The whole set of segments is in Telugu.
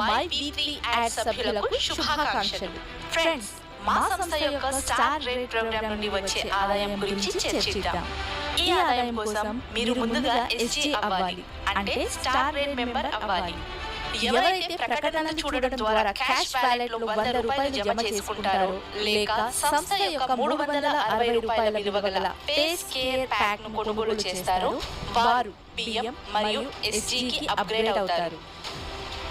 మై వీక్లీ యాడ్ సభ్యులకు శుభాకాంక్షలు. ఫ్రెండ్స్, మా సంస్థ యొక్క స్టార్ రేట్ ప్రోగ్రామ్ నుండి వచ్చే ఆదాయం గురించి చర్చిద్దాం. ఈ ఆదాయం కోసం మీరు ముందుగా ఎస్జీ అవ్వాలి, అంటే స్టార్ రేట్ మెంబర్ అవ్వాలి. ఎవరైతే ప్రకటనలు చూడడం ద్వారా క్యాష్ వ్యాలెట్ లో 100 రూపాయలు జమ చేసుకుంటారో, లేక సంస్థ యొక్క 360 రూపాయల విలువ గల ఫేస్ కేర్ ప్యాక్ ను కొనుగోలు చేస్తారో, వారు బియ్యం మరియు ఎస్జీకి అప్గ్రేడ్ అవుతారు.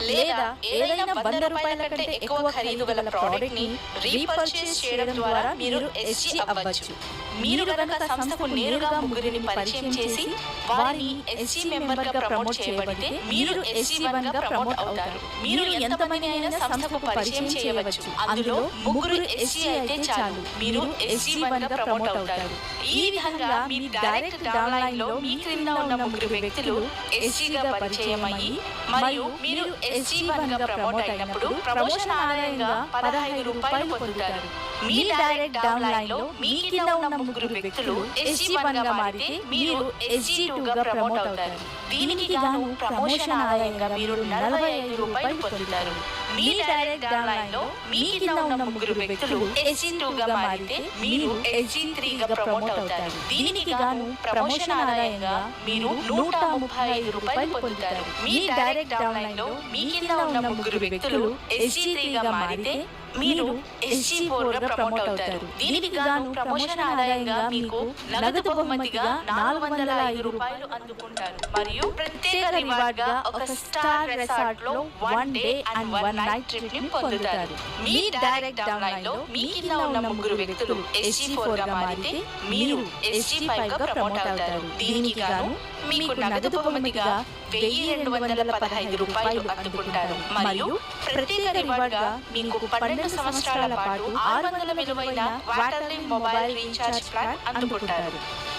లేదా ఏదైనా 100 రూపాయల కంటే ఎక్కువ ఖరీదు గల ప్రోడక్ట్ ని రీపర్చేస్ చేయడం ద్వారా మీరు ఎస్జీ అవ్వచ్చు. మీరు గనక సంస్థకు నేరుగా ముగ్గురిని పరిచయం చేసి వారిని ఎస్జీ మెంబర్ గా ప్రమోట్ చేయబడితే మీరు ఎస్జీ1 గా ప్రమోట్ అవుతారు. మీరు ఎంతమంది అయినా సంస్థకు పరిచయం చేయవచ్చు. అందులో ముగ్గురు ఎస్జీ అయితే చాలు, మీరు ఎస్జీ1 గా ప్రమోట్ అవుతారు. ఈ విధంగా మీ డైరెక్ట్ డౌన్లైన్ లో మీ క్రింద ఉన్న ముగ్గురు వ్యక్తులు ఎస్జీగా పరిచయం అయ్యి మరియు మీరు ఎస్జీ1 గా ప్రమోట్ అయినప్పుడు ప్రమోషన్ ఆదాయంగా 15 రూపాయలు పొందుతారు. మీ డైరెక్ట్ డౌన్లైన్ లో మీ కింద ఉన్న ముగ్గురు వ్యక్తులు ఎస్జీ1 గా మారితే మీరు ఎస్జీ2 గా ప్రమోట్ అవుతారు. దీనికి గాను ప్రమోషన్ ఆదాయంగా మీరు 45 రూపాయలు పొందుతారు. మీ డైరెక్ట్ డౌన్లైన్ లో మీ కింద ఉన్న ముగ్గురు వ్యక్తులు ఎస్జీ2 గా మారితే మీరు ఎస్జీ3 గా ప్రమోట్ అవుతారు. దీనికి గాను ప్రమోషన్ ఆదాయంగా మీరు 135 రూపాయలు పొందుతారు. మీ డైరెక్ట్ డౌన్లైన్ లో మీ కింద ఉన్న ముగ్గురు వ్యక్తులు ఎస్జీ3 గా మారితే మీరు ఎస్జీ4 గా ప్రమోట్ అవుతారు. దీనికి గాను ప్రమోషన్ ఆదాయంగా మీకు నగదు బహుమతిగా 405 రూపాయలు అందుకుంటారు. మరియు ప్రత్యేక రివార్డ్ గా ఒక స్టార్ రిసార్ట్ లో 1 డే అండ్ 1 నైట్ ట్రిప్ ని పొందుతారు. మీ డైరెక్ట్ డౌన్లైన్ లో మీ కింద ఉన్న ముగ్గురు వ్యక్తులు ఎస్జీ4 గా మారితే మీరు ఎస్జీ5 గా ప్రమోట్ అవుతారు. దీనికి గాను మీకు నగదు బహుమతిగా 1215 రూపాయలు అందుకుంటారు. మరియు ప్రత్యేక రివార్డ్ గా మీకు 12 సంవత్సరాల పాటు 600 విలువైన వాటర్లీ మొబైల్ రీఛార్జ్ ప్లాన్ అందుకుంటారు.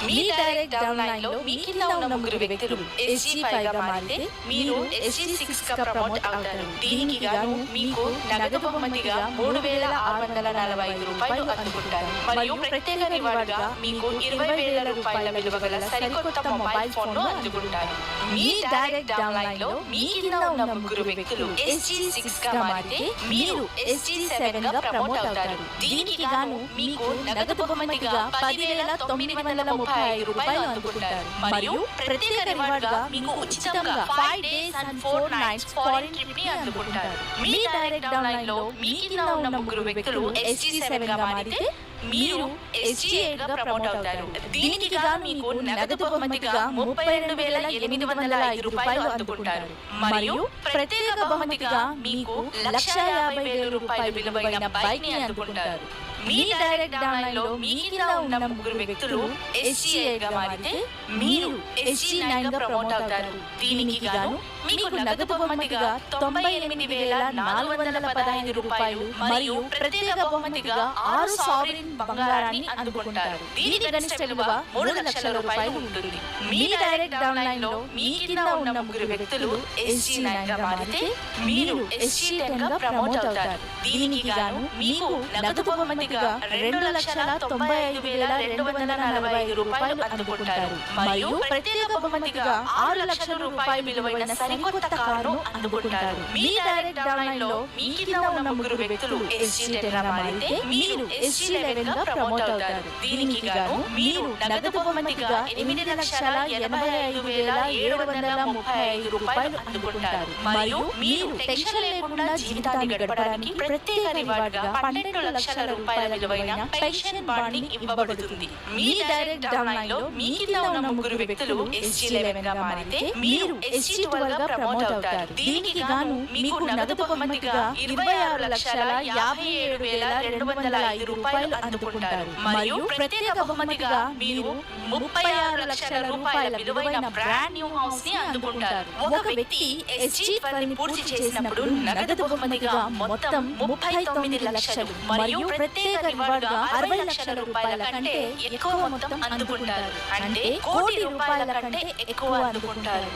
మీ డైరెక్ట్ డౌన్లైన్ లో మీ కింద ఉన్న ముగ్గురు వ్యక్తులు ఎస్జీ5 గా మారితే మీరు ఎస్జీ6 గా ప్రమోట్ అవుతారు. దీనికి గాను మీకు నగదు బహుమతిగా 3645 రూపాయలు అందుకుంటారు. మరియు ప్రత్యేక రివార్డ్ గా మీకు 20,000 రూపాయల విలువ గల సరికొత్త మొబైల్ ఫోన్ ను అందుకుంటారు. మీ డైరెక్ట్ డౌన్లైన్ లో మీ కింద ఉన్న ముగ్గురు వ్యక్తులు ఎస్జీ6 గా మారితే మీరు ఎస్జీ7 గా ప్రమోట్ అవుతారు. దీనికి గాను మీకు నగదు బహుమతిగా 10,935 రూపాయలు అందుకుంటారు. మరియు ప్రత్యేక రివార్డ్ గా మీకు ఉచితంగా 5 days and 4 nights foreign trip ని అందుకుంటారు. మీ డైరెక్ట్ డౌన్లైన్ లో మీ కింద ఉన్న ముగ్గురు వ్యక్తులు ఎస్జీ7 గా మారితే మీరు ఎస్జీ8 గా ప్రమోట్ అవుతారు. దీనికి గాను మీకు నగదు బహుమతిగా 32,805 రూపాయలు అందుకుంటారు. మరియు ప్రత్యేక బహుమతిగా మీకు 150,000 రూపాయలు విలువైన బైక్ ని అందుకుంటారు. మీ డైరెక్ట్ డౌన్లైన్ లో మీ కింద ఉన్న ముగ్గురు వ్యక్తులు ఎస్జీ8 గా మారితే మీరు ఎస్జీ9 గా ప్రమోట్ అవుతారు. దీనికి గాను మీకు నగదు బహుమతిగా 98,415 రూపాయలు మరియు ప్రత్యేక బహుమతిగా 6 సావరిన్ బంగారాన్ని అందుకుంటారు. దీని గరిష్ట విలువ 3 లక్షల రూపాయలు ఉంటుంది. మీ డైరెక్ట్ డౌన్లైన్ లో మీ కింద ఉన్న ముగ్గురు వ్యక్తులు ఎస్జీ9 గా మారితే మీరు ఎస్జీ10 గా ప్రమోట్ అవుతారు. దీనికి గాను మీకు నగదు బహుమతిగా 2,95,245 రూపాయలు అందుకుంటారు. మరియు ప్రత్యేక బహుమతిగా 6 లక్షల రూపాయలు విలువైన సరికొత్త కారును అందుకుంటారు. మీ డైరెక్ట్ డౌన్లైన్ లో మీ కింద ఉన్న ముగ్గురు వ్యక్తులు ఎస్జీ10 గా మారితే మీరు ఎస్జీ11 గా ప్రమోట్ అవుతారు. దీనికి గాను మీరు నగదు బహుమతిగా 8,85,735 రూపాయలు అందుకుంటారు. మరియు మీరు టెన్షన్ లేకుండా జీవితాన్ని గడపడానికి ప్రత్యేక రివార్డ్ గా 12 లక్షల రూపాయల విలువైన పెన్షన్ బాండ్ ఇవ్వబడుతుంది. మీ డైరెక్ట్ డౌన్లైన్ లో మీ కింద ఉన్న ముగ్గురు వ్యక్తులు ఎస్జీ11 గా మారితే మీరు ఎస్జీ12 గా ప్రమోట్ అవుతారు. దీనికి గాను మీకు నగదు బహుమతిగా 26,57,205 రూపాయలు అందుకుంటారు. మరియు ప్రత్యేక బహుమతిగా మీరు 36 లక్షల రూపాయల విలువైన బ్రాండ్ న్యూ హౌస్ ని అందుకుంటారు. ఒక వ్యక్తి ఎస్జీ12 ని పూర్తి చేసినప్పుడు నగదు బహుమతిగా మొత్తం 39 లక్షలు మరియు ప్రత్యేక రివార్డ్ గా 60 లక్షల రూపాయల కంటే ఎక్కువ మొత్తం అందుకుంటారు. అంటే 1,00,00,000 రూపాయల కంటే ఎక్కువ అందుకుంటారు.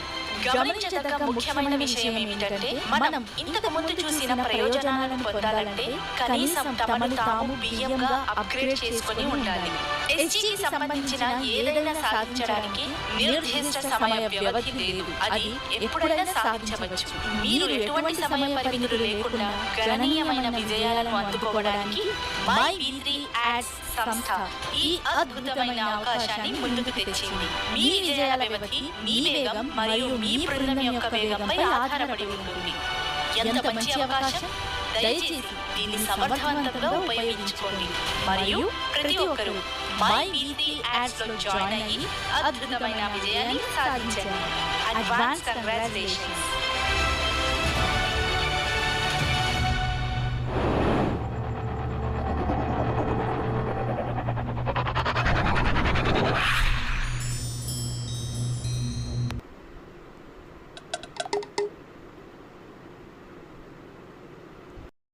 గమనించదగ్గ ముఖ్యమైన విషయం ఏమిటంటే మనం ఇంతకు ముందు చూసిన ప్రయోజనాలను పొందాలంటే కనీసం తమను తాము బియ్యంగా అప్గ్రేడ్ చేసుకొని ఉండాలి. ఎస్జీకి సంబంధించిన ఏదైనా సాధించడానికి నిర్దిష్ట సమయ వ్యవధి లేదు. అది ఎప్పుడైనా సాధించవచ్చు. మీరు ఎటువంటి సమయ పరిమితులు లేకుండా గణనీయమైన విజయాలను అందుకోవడానికి మై V3 యాడ్స్ సంస్థ ఈ అద్భుతమైన అవకాశాన్ని ముందుకు తెచ్చింది. మీ విజయాల వ్యవధి మీ వేగం మరియు మీ బృందం యొక్క వేగంపై ఆధారపడి ఉంటుంది. ఎంత మంచి అవకాశం! దయచేసి దీన్ని సమర్థవంతంగా ఉపయోగించుకోండి మరియు ప్రతి ఒక్కరూ మై V3 యాడ్స్ లో జాయిన్ అయ్యి అద్భుతమైన విజయాన్ని సాధించండి. Advance congratulations.